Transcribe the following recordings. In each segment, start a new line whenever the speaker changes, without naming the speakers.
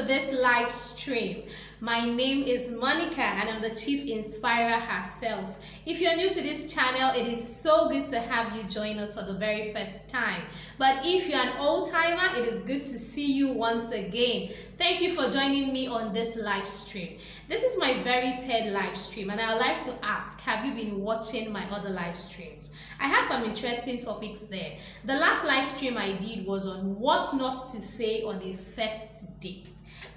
this live stream. My name is Monica and I'm the Chief Inspirer herself. If you're new to this channel, it is so good to have you join us for the very first time. But if you're an old-timer, it is good to see you once again. Thank you for joining me on this live stream. This is my very third live stream and I'd like to ask, have you been watching my other live streams? I had some interesting topics there. The last live stream I did was on what not to say on a first date.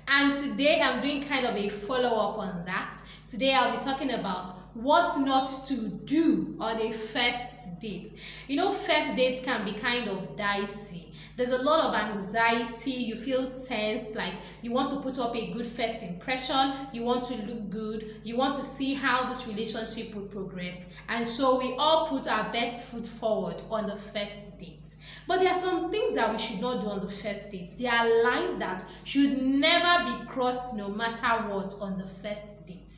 And today I'm doing kind of a follow-up on that. Today I'll be talking about what not to do on a first date. You know, first dates can be kind of dicey. There's a lot of anxiety, you feel tense, like you want to put up a good first impression, you want to look good, you want to see how this relationship will progress. And so we all put our best foot forward on the first date. But there are some things that we should not do on the first date. There are lines that should never be crossed no matter what on the first date.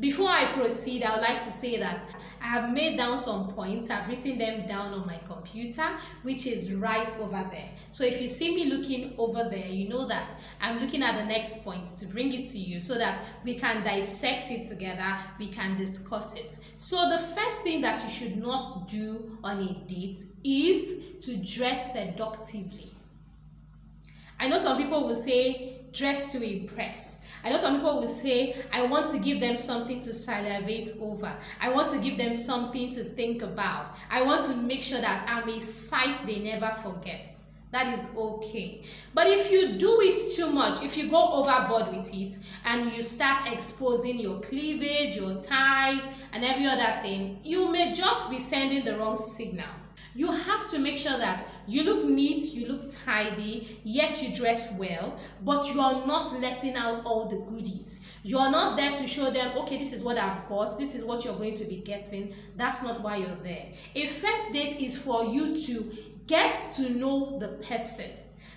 Before I proceed, I would like to say that I have made down some points. I've written them down on my computer, which is right over there. So if you see me looking over there, you know that I'm looking at the next point to bring it to you so that we can dissect it together, we can discuss it. So the first thing that you should not do on a date is to dress seductively. I know some people will say dress to impress. I know some people will say, I want to give them something to salivate over. I want to give them something to think about. I want to make sure that I'm a sight they never forget. That is okay. But if you do it too much, if you go overboard with it and you start exposing your cleavage, your thighs, and every other thing, you may just be sending the wrong signal. You have to make sure that you look neat, you look tidy, yes, you dress well, but you are not letting out all the goodies. You are not there to show them, okay, this is what I've got, this is what you're going to be getting. That's not why you're there. A first date is for you to get to know the person.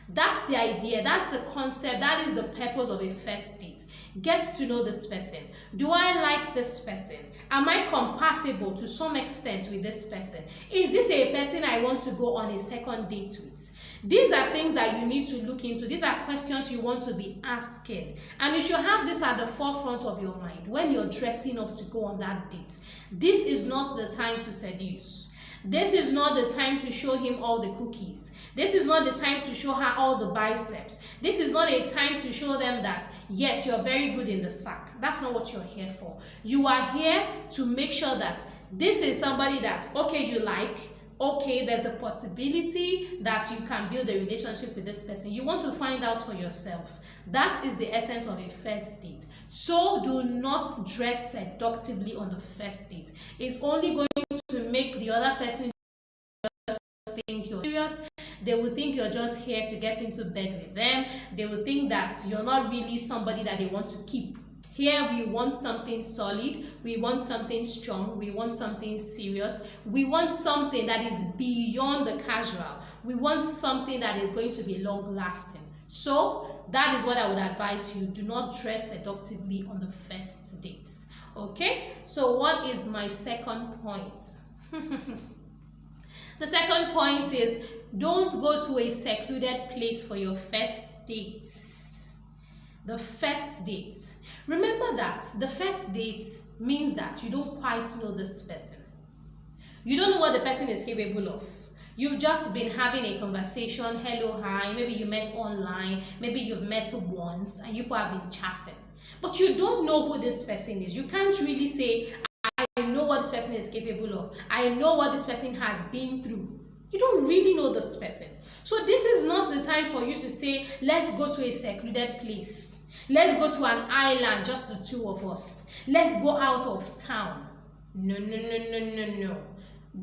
That's the idea, that's the concept, that is the purpose of a first date. Get to know this person. Do I like this person? Am I compatible to some extent with this person? Is this a person I want to go on a second date with? These are things that you need to look into. These are questions you want to be asking. And you should have this at the forefront of your mind when you're dressing up to go on that date. This is not the time to seduce. This is not the time to show him all the cookies. This is not the time to show her all the biceps. This is not a time to show them that, yes, you're very good in the sack. That's not what you're here for. You are here to make sure that this is somebody that, okay, you like, okay, there's a possibility that you can build a relationship with this person. You want to find out for yourself. That is the essence of a first date. So do not dress seductively on the first date. It's only going to make the other person just think you're serious. They will think you're just here to get into bed with them. They will think that you're not really somebody that they want to keep. Here we want something solid, we want something strong, we want something serious, we want something that is beyond the casual. We want something that is going to be long lasting. So that is what I would advise you. Do not dress seductively on the first date. Okay, so what is my second point? The second point is don't go to a secluded place for your first date. The first date. Remember that the first date means that you don't quite know this person. You don't know what the person is capable of. You've just been having a conversation, hello, hi, maybe you met online, maybe you've met once and you people have been chatting. But you don't know who this person is. You can't really say, I know what this person is capable of. I know what this person has been through. You don't really know this person. So this is not the time for you to say, let's go to a secluded place. Let's go to an island, just the two of us. Let's go out of town. No.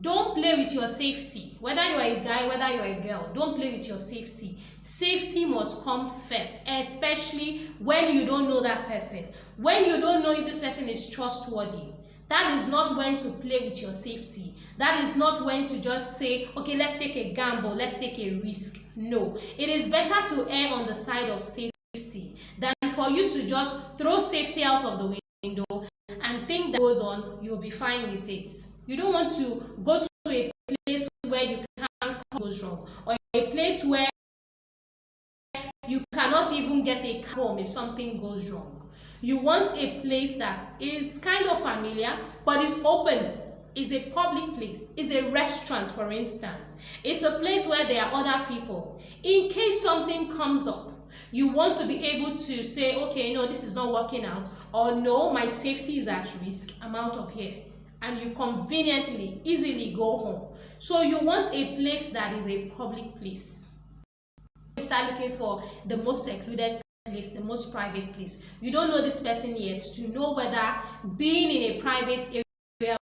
Don't play with your safety. Whether you're a guy, whether you're a girl, don't play with your safety. Safety must come first, especially when you don't know that person. When you don't know if this person is trustworthy. That is not when to play with your safety. That is not when to just say, okay, let's take a gamble, let's take a risk. No, it is better to err on the side of safety than for you to just throw safety out of the window and think that goes on, you'll be fine with it. You don't want to go to a place where you can't goes wrong, or a place where you cannot even get a cab home if something goes wrong. You want a place that is kind of familiar, but is open. Is a public place, is a restaurant, for instance. It's a place where there are other people. In case something comes up, you want to be able to say, okay, no, this is not working out, or no, my safety is at risk, I'm out of here. And you conveniently, easily go home. So you want a place that is a public place. You start looking for the most secluded place, the most private place. You don't know this person yet to know whether being in a private area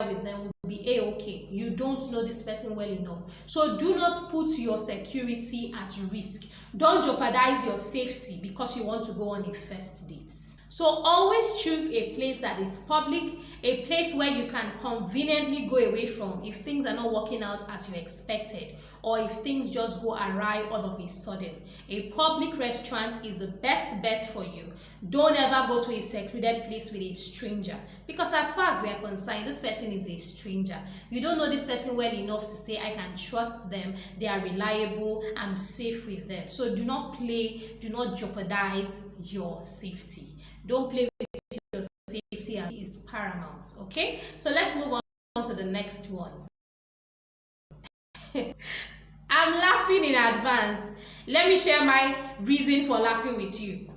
with them will be a-okay. You don't know this person well enough. So do not put your security at risk. Don't jeopardize your safety because you want to go on a first date. So always choose a place that is public, a place where you can conveniently go away from if things are not working out as you expected, or if things just go awry all of a sudden. A public restaurant is the best bet for you. Don't ever go to a secluded place with a stranger, because as far as we are concerned, this person is a stranger. You don't know this person well enough to say, I can trust them, they are reliable, I'm safe with them. So do not play, do not jeopardize your safety. Don't play with your safety, and it is paramount. Okay, so let's move on to the next one. I'm laughing in advance. Let me share my reason for laughing with you.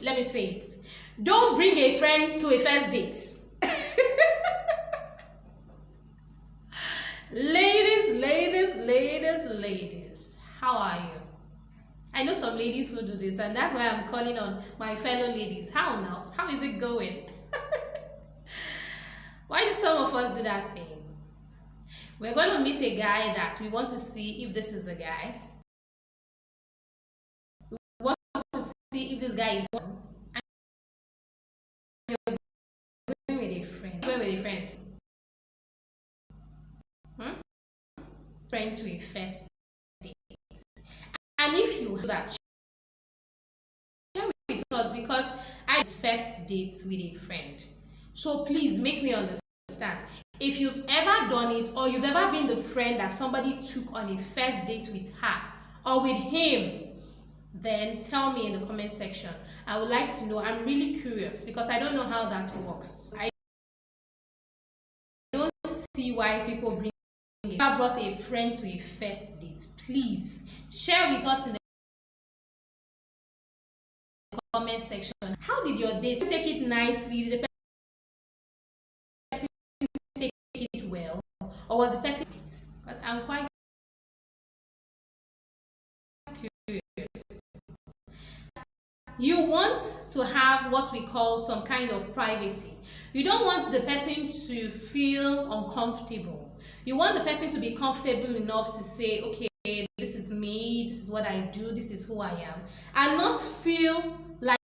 Let me say it. Don't bring a friend to a first date. Ladies, how are you? I know some ladies who do this, and that's why I'm calling on my fellow ladies. How now? How is it going? Why do some of us do that thing? We're going to meet a guy that we want to see if this is the guy. We want to see if this guy is one. And you're going with a friend. Going with a friend. Friend to a first date. And if you do that, share with us, because I first dates with a friend. So please make me understand. If you've ever done it, or you've ever been the friend that somebody took on a first date with her or with him, then tell me in the comment section. I would like to know. I'm really curious because I don't know how that works. I don't see why people bring it. I brought a friend to a first date. Please share with us in the comment section. How did your date? Take it nicely? Did the person take it well, or was the person? Because I'm quite curious. You want to have what we call some kind of privacy. You don't want the person to feel uncomfortable. You want the person to be comfortable enough to say, okay, this is me, this is what I do, this is who I am, and not feel like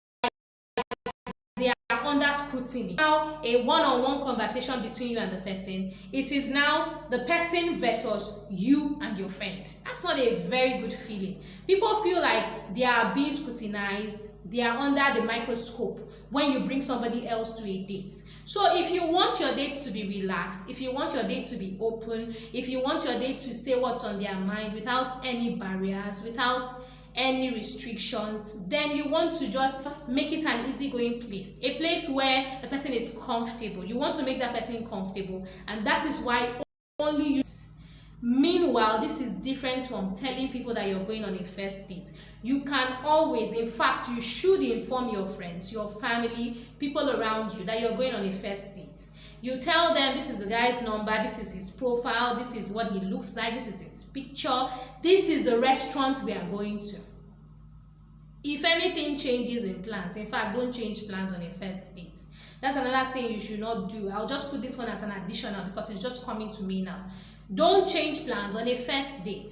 they are under scrutiny. Now, a one-on-one conversation between you and the person, it is now the person versus you and your friend. That's not a very good feeling. People feel like they are being scrutinized, they are under the microscope when you bring somebody else to a date. So if you want your date to be relaxed, if you want your date to be open, if you want your date to say what's on their mind without any barriers, without any restrictions, then you want to just make it an easygoing place, a place where the person is comfortable. You want to make that person comfortable, and that is why only you. Meanwhile, this is different from telling people that you're going on a first date. You can always, in fact, you should inform your friends, your family, people around you that you're going on a first date. You tell them this is the guy's number, this is his profile, this is what he looks like, this is his picture, this is the restaurant we are going to. If anything changes in plans, in fact, don't change plans on a first date. That's another thing you should not do. I'll just put this one as an additional because it's just coming to me now. Don't change plans on a first date.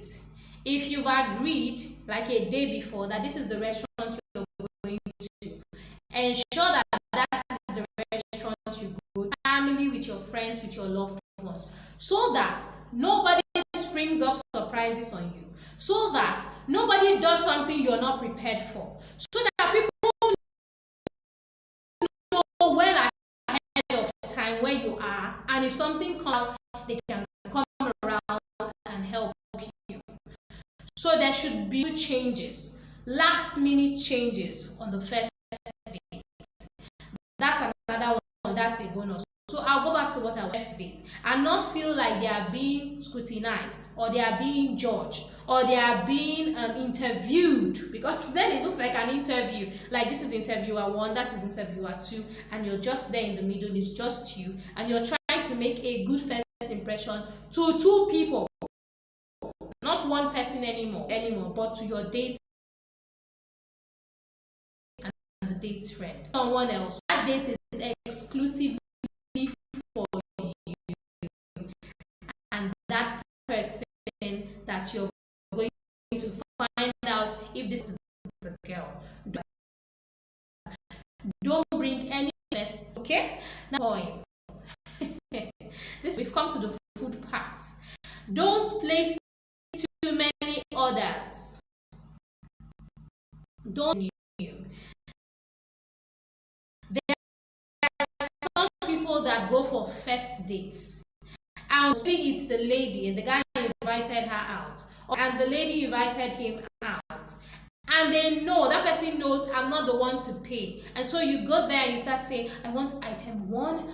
If you've agreed like a day before that this is the restaurant you're going to, ensure that that is the restaurant you go to, family, with your friends, with your loved ones, so that nobody springs up surprises on you, so that nobody does something you're not prepared for, so that people know well ahead of time where you are, and if something comes out, they can come around and help you. So there should be two changes. last minute changes on the first date. That's another one, that's a bonus. So I'll go back to what I was first date and not feel like they are being scrutinized or they are being judged or they are being interviewed, because then it looks like an interview, like this is interviewer 1, that is interviewer 2, and you're just there in the middle, it's just you, and you're trying to make a good first impression to 2 people, not 1 person anymore, but to your date and the date's friend, someone else. That date is exclusively for you and that person that you're going to find out if this is the girl. Don't bring any mess, okay? Now points. This, we've come to the food parts. Don't place too many orders. Don't you? There are some people that go for first dates, and maybe it's the lady and the guy invited her out, and the lady invited him out, and they know, that person knows I'm not the one to pay, and so you go there and you start saying, I want item 1,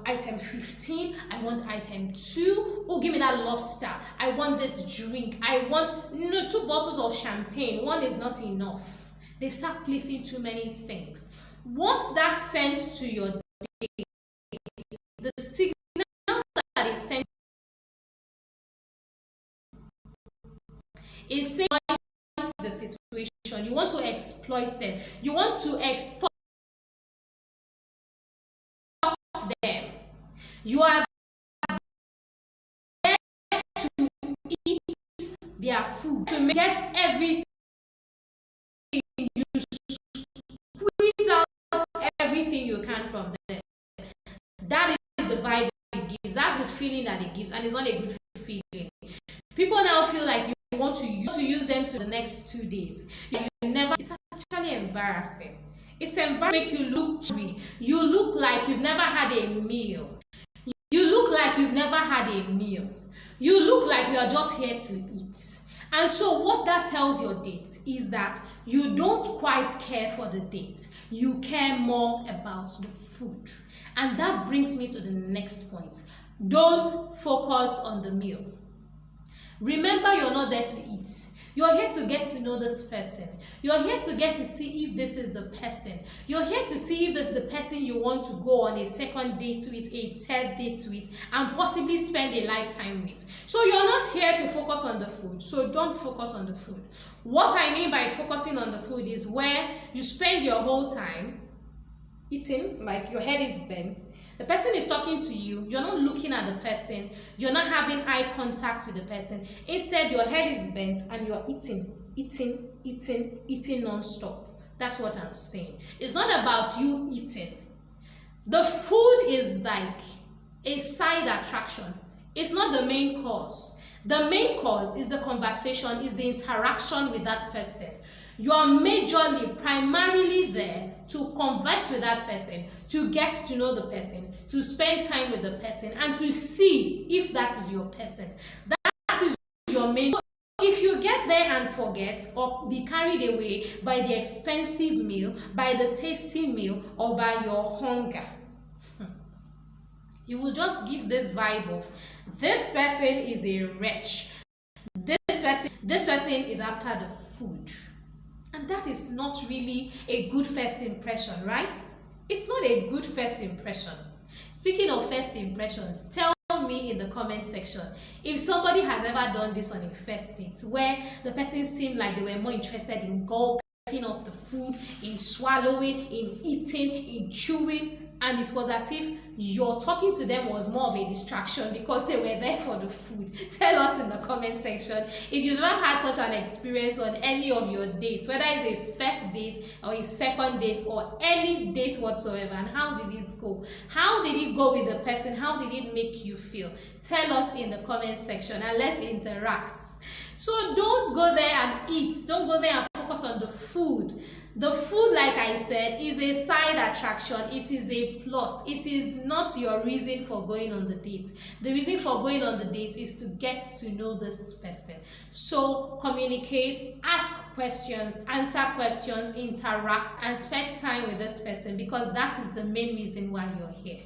item 15, I want item 2, oh give me that lobster, I want this drink, I want 2 bottles of champagne, 1 is not enough. They start placing too many things. What that sends to your date, the signal that is sent is saying the situation. You want to exploit them. You want to exploit them. You are there to eat their food, to get everything. You squeeze out everything you can from them. That is the vibe it gives. That's the feeling that it gives, and it's not a good feeling. People now feel like you want to use them to the next 2 days. You never. It's actually embarrassing. It's embarrassing. Make you look chubby. You look like you've never had a meal. You look like you've never had a meal. You look like you are just here to eat. And so what that tells your date is that you don't quite care for the date. You care more about the food. And that brings me to the next point. Don't focus on the meal. Remember, you're not there to eat. You're here to get to know this person. You're here to get to see if this is the person. You're here to see if this is the person you want to go on a second date with, a third date with, and possibly spend a lifetime with. So you're not here to focus on the food. So don't focus on the food. What I mean by focusing on the food is where you spend your whole time eating, like your head is bent. The person is talking to you, you're not looking at the person, you're not having eye contact with the person. Instead, your head is bent and you're eating non-stop. That's what I'm saying. It's not about you eating. The food is like a side attraction. It's not the main course. The main course is the conversation, is the interaction with that person. You are majorly, primarily there to converse with that person, to get to know the person, to spend time with the person, and to see if that is your person. That is your main. If you get there and forget or be carried away by the expensive meal, by the tasty meal, or by your hunger, you will just give this vibe of, this person is a wretch. This person is after the food. And that is not really a good first impression, right? It's not a good first impression. Speaking of first impressions, tell me in the comment section if somebody has ever done this on a first date where the person seemed like they were more interested in gulping up the food, in swallowing, in eating, in chewing, and it was as if your talking to them was more of a distraction because they were there for the food. Tell us in the comment section if you've ever had such an experience on any of your dates, whether it's a first date or a second date or any date whatsoever, and how did it go? How did it go with the person? How did it make you feel? Tell us in the comment section and let's interact. So don't go there and eat. Don't go there and focus on the food. The food, like I said, is a side attraction. It is a plus. It is not your reason for going on the date. The reason for going on the date is to get to know this person. So communicate, ask questions, answer questions, interact, and spend time with this person, because that is the main reason why you're here.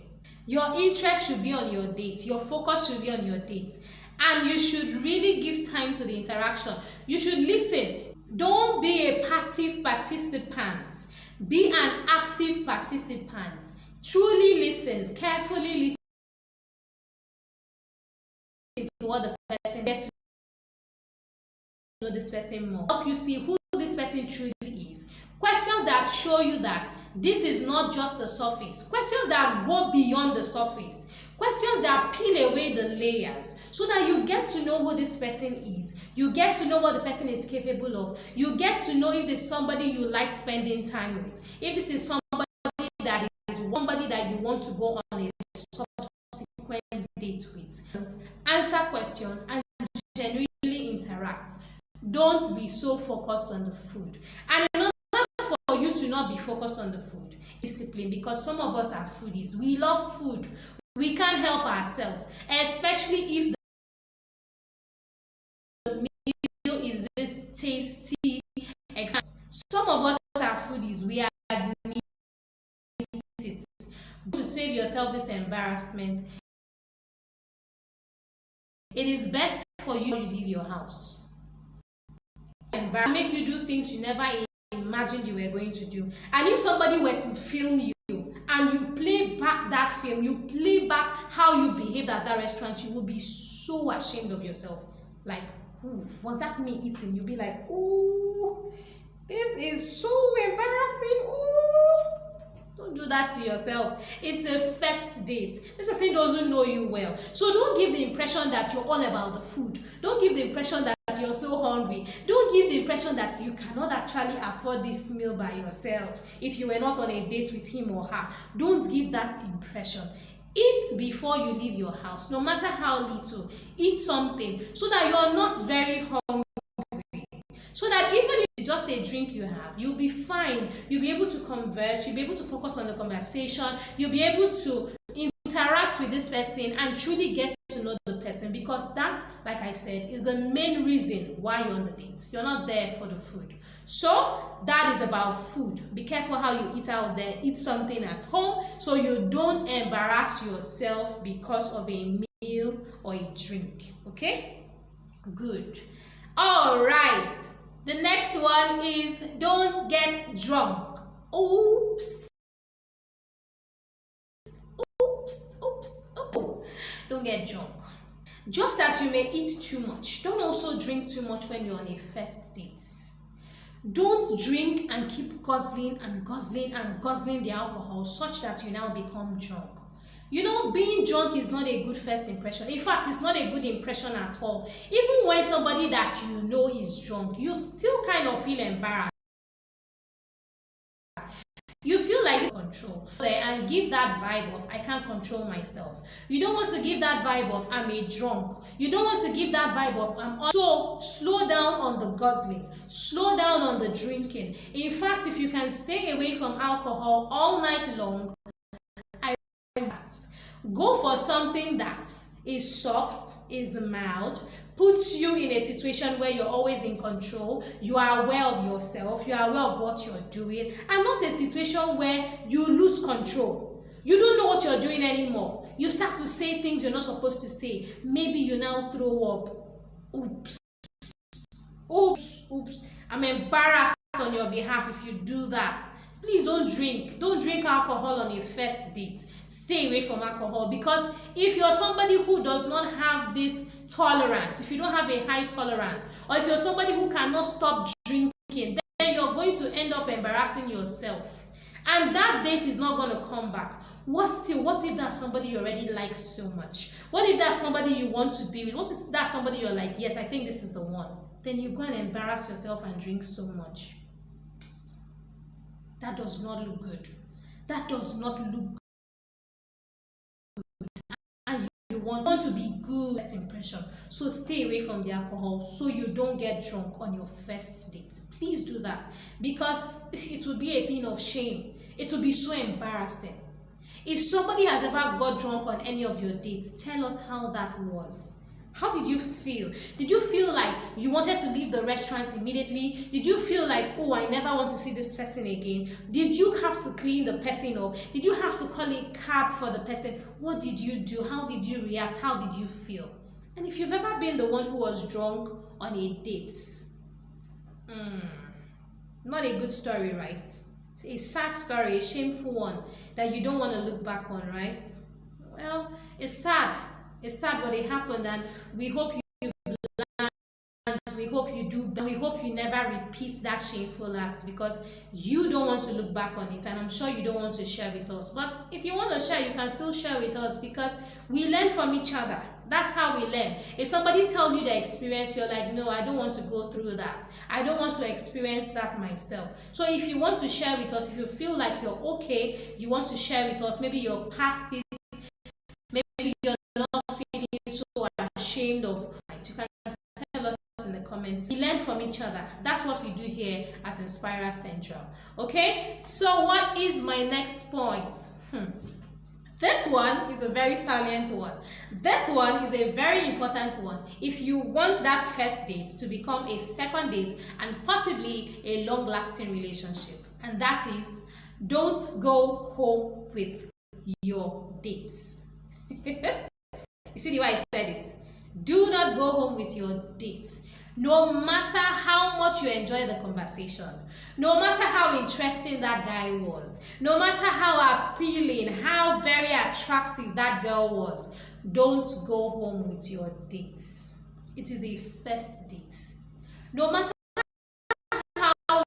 Your interest should be on your date. Your focus should be on your date. And you should really give time to the interaction. You should listen. Don't be a passive participant. Be an active participant. Truly listen. Carefully listen to what the person gets to know this person more. Help you see who this person truly is. Questions that show you that this is not just the surface. Questions that go beyond the surface. Questions that peel away the layers, so that you get to know who this person is. You get to know what the person is capable of. You get to know if there's somebody you like spending time with. If this is somebody that you want to go on a subsequent date with. Answer questions and genuinely interact. Don't be so focused on the food. And in order for you to not be focused on the food, discipline, because some of us are foodies. We love food. We can't help ourselves, especially if the meal is this tasty. Some of us are foodies. We admit it. To save yourself this embarrassment, it is best for you to leave your house. Make you do things you never imagined you were going to do. And if somebody were to film you and you play back that film, you play back how you behaved at that restaurant, you will be so ashamed of yourself. Like, ooh, was that me eating? You'll be like, ooh, this is so embarrassing. Ooh. Don't do that to yourself. It's a first date. This person doesn't know you well. So don't give the impression that you're all about the food. Don't give the impression that you're so hungry. Don't give the impression that you cannot actually afford this meal by yourself if you were not on a date with him or her. Don't give that impression. Eat before you leave your house, no matter how little. Eat something so that you're not very hungry. So that even if it's just a drink you have, you'll be fine. You'll be able to converse. You'll be able to focus on the conversation. You'll be able to interact with this person and truly get to know the person, because that, like I said, is the main reason why you're on the date. You're not there for the food. So that is about food. Be careful how you eat out there. Eat something at home so you don't embarrass yourself because of a meal or a drink. Okay? Good. All right. The next one is don't get drunk. Oops. Don't get drunk. Just as you may eat too much, don't also drink too much when you're on a first date. Don't drink and keep guzzling and guzzling and guzzling the alcohol such that you now become drunk. You know, being drunk is not a good first impression. In fact, it's not a good impression at all. Even when somebody that you know is drunk, you still kind of feel embarrassed. You feel like it's control and give that vibe of I can't control myself. You don't want to give that vibe of I'm a drunk. You don't want to give that vibe of I'm. So slow down on the guzzling. Slow down on the drinking. In fact, if you can stay away from alcohol all night long, go for something that is soft, is mild, puts you in a situation where you're always in control, you are aware of yourself, you are aware of what you're doing, and not a situation where you lose control. You don't know what you're doing anymore. You start to say things you're not supposed to say. Maybe you now throw up. Oops. Oops. Oops. I'm embarrassed on your behalf if you do that. Please don't drink. Don't drink alcohol on a first date. Stay away from alcohol, because if you're somebody who does not have this tolerance, if you don't have a high tolerance, or if you're somebody who cannot stop drinking, then you're going to end up embarrassing yourself. And that date is not going to come back. What if that's somebody you already like so much? What if that's somebody you want to be with? What if that's somebody you're like, yes, I think this is the one? Then you go and embarrass yourself and drink so much. That does not look good. That does not look good. And you want to be good first impression. So stay away from the alcohol so you don't get drunk on your first date. Please do that, because it will be a thing of shame. It will be so embarrassing. If somebody has ever got drunk on any of your dates, tell us how that was. How did you feel? Did you feel like you wanted to leave the restaurant immediately? Did you feel like, oh, I never want to see this person again? Did you have to clean the person up? Did you have to call a cab for the person? What did you do? How did you react? How did you feel? And if you've ever been the one who was drunk on a date, not a good story, right? It's a sad story, a shameful one that you don't want to look back on, right? Well, it's sad. It's sad, but it happened, and we hope you've learned. We hope you do. We hope you never repeat that shameful act, because you don't want to look back on it, and I'm sure you don't want to share with us. But if you want to share, you can still share with us, because we learn from each other. That's how we learn. If somebody tells you the experience, you're like, no, I don't want to go through that. I don't want to experience that myself. So if you want to share with us, if you feel like you're okay, you want to share with us, maybe you're past it, maybe you're not feeling so ashamed of it, you can tell us in the comments. We learn from each other. That's what we do here at Inspire Central. Okay, so what is my next point? This one is a very salient one. This one is a very important one. If you want that first date to become a second date and possibly a long-lasting relationship, and that is, don't go home with your dates. You see the way I said it? Do not go home with your dates. No matter how much you enjoy the conversation, no matter how interesting that guy was, no matter how appealing, how very attractive that girl was, don't go home with your dates. It is a first date. No matter how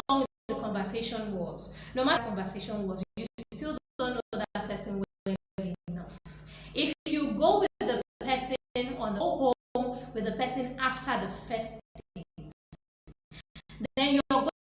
long the conversation was, no matter what the conversation was, you still don't know that person well enough. If you go with the person on the home with the person after the first date, then you're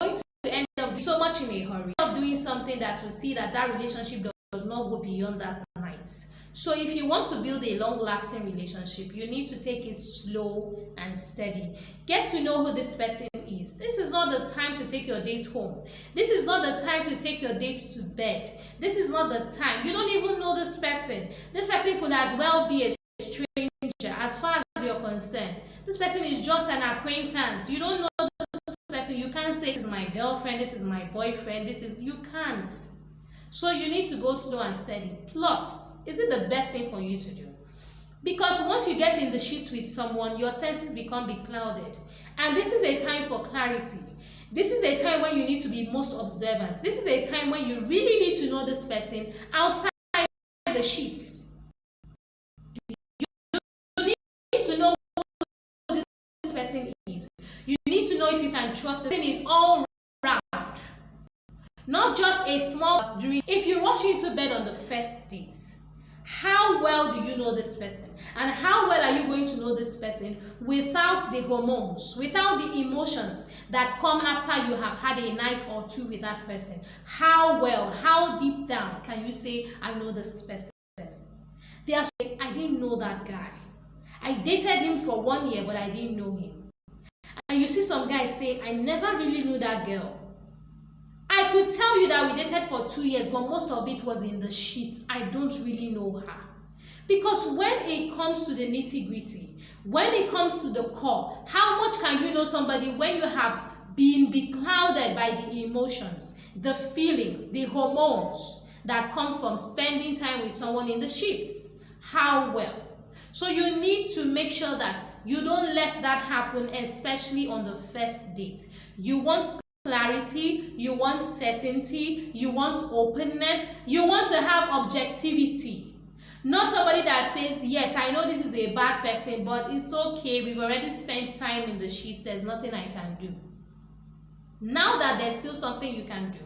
going to end up so much in a hurry, doing something that will see that relationship does not go beyond that night. So if you want to build a long-lasting relationship, you need to take it slow and steady. Get to know who this person is. This is not the time to take your date home. This is not the time to take your date to bed. This is not the time. You don't even know this person. This person could as well be a stranger as far as you're concerned. This person is just an acquaintance. You don't know this person. You can't say, this is my girlfriend, this is my boyfriend, you can't. So you need to go slow and steady. Plus, is it the best thing for you to do? Because once you get in the sheets with someone, your senses become beclouded. And this is a time for clarity. This is a time when you need to be most observant. This is a time when you really need to know this person outside the sheets. You need to know who this person is. You need to know if you can trust the person is all round. Not just a small during. If you rush into bed on the first date, how well do you know this person? And how well are you going to know this person without the hormones, without the emotions that come after you have had a night or two with that person? How well, how deep down can you say, I know this person? They are saying, I didn't know that guy. I dated him for 1 year, but I didn't know him. And you see some guys say, I never really knew that girl. I could tell you that we dated for 2 years, but most of it was in the sheets. I don't really know her. Because when it comes to the nitty-gritty, when it comes to the core, how much can you know somebody when you have been beclouded by the emotions, the feelings, the hormones that come from spending time with someone in the sheets? How well? So you need to make sure that you don't let that happen, especially on the first date. You want clarity, you want certainty, you want openness, you want to have objectivity. Not somebody that says, yes, I know this is a bad person, but it's okay, we've already spent time in the sheets, there's nothing I can do. Now that there's still something you can do,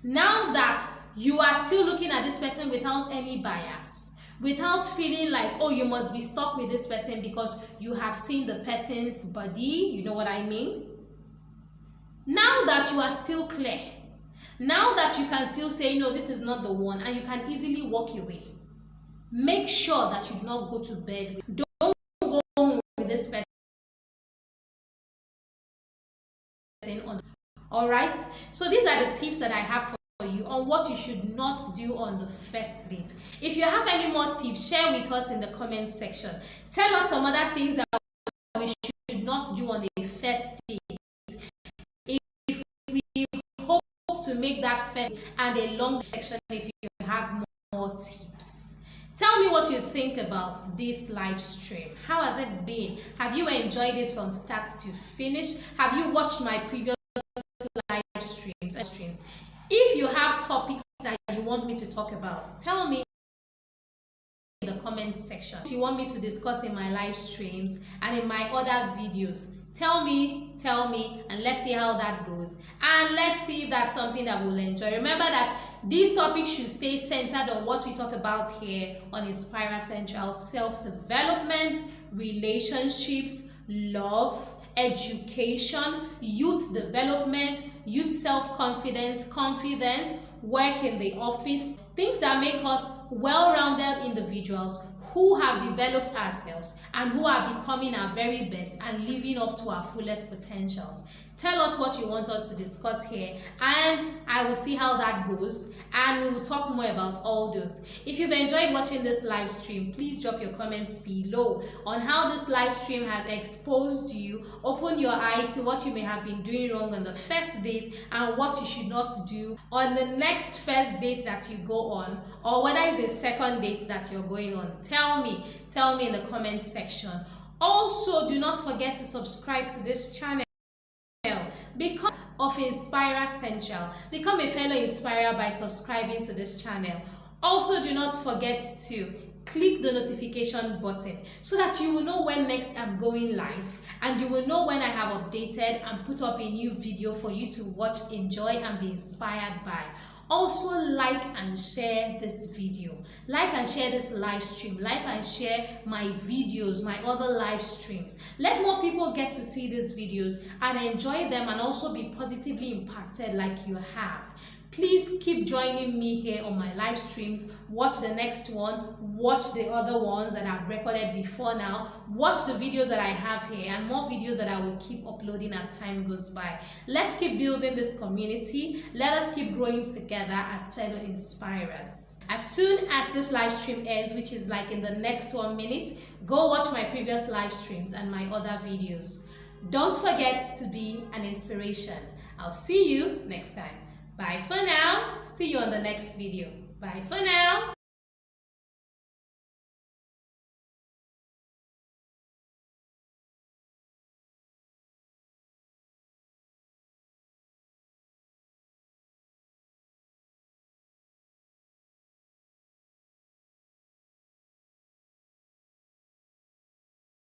now that you are still looking at this person without any bias, without feeling like, oh, you must be stuck with this person because you have seen the person's body, you know what I mean? Now that you are still clear, now that you can still say, no, this is not the one, and you can easily walk away. make sure that you do not go to bed with. Don't go home with this person on. All right, so these are the tips that I have for you on what you should not do on the first date. If you have any more tips, share with us in the comment section. Tell us some other things that we should not do on the first date. If we hope to make that first and a long section, if you have more tips. Tell me what you think about this live stream. How has it been? Have you enjoyed it from start to finish? Have you watched my previous live streams? If you have topics that you want me to talk about, tell me in the comment section. You want me to discuss in my live streams and in my other videos, tell me, and let's see how that goes, and let's see if that's something that we'll enjoy. Remember that these topics should stay centered on what we talk about here on Inspira Central: self-development, relationships, love, education, youth development, youth self-confidence, confidence, work in the office, things that make us well-rounded individuals who have developed ourselves and who are becoming our very best and living up to our fullest potentials. Tell us what you want us to discuss here, and I will see how that goes, and we will talk more about all those. If you've enjoyed watching this live stream, please drop your comments below on how this live stream has exposed you, open your eyes to what you may have been doing wrong on the first date and what you should not do on the next first date that you go on, or whether it's a second date that you're going on. Tell me in the comment section. Also, do not forget to subscribe to this channel. Become of Inspira Central. Become a fellow Inspirer by subscribing to this channel. Also, do not forget to click the notification button so that you will know when next I'm going live, and you will know when I have updated and put up a new video for you to watch, enjoy, and be inspired by. Also, like and share this video, like and share this live stream, like and share my videos, my other live streams. Let more people get to see these videos and enjoy them, and also be positively impacted like you have. Please keep joining me here on my live streams. Watch the next one, watch the other ones that I've recorded before now, watch the videos that I have here, and more videos that I will keep uploading as time goes by. Let's keep building this community. Let us keep growing together as fellow inspirers. As soon as this live stream ends, which is like in the next 1 minute, go watch my previous live streams and my other videos. Don't forget to be an inspiration. I'll see you next time. Bye for now. See you on the next video. Bye for now.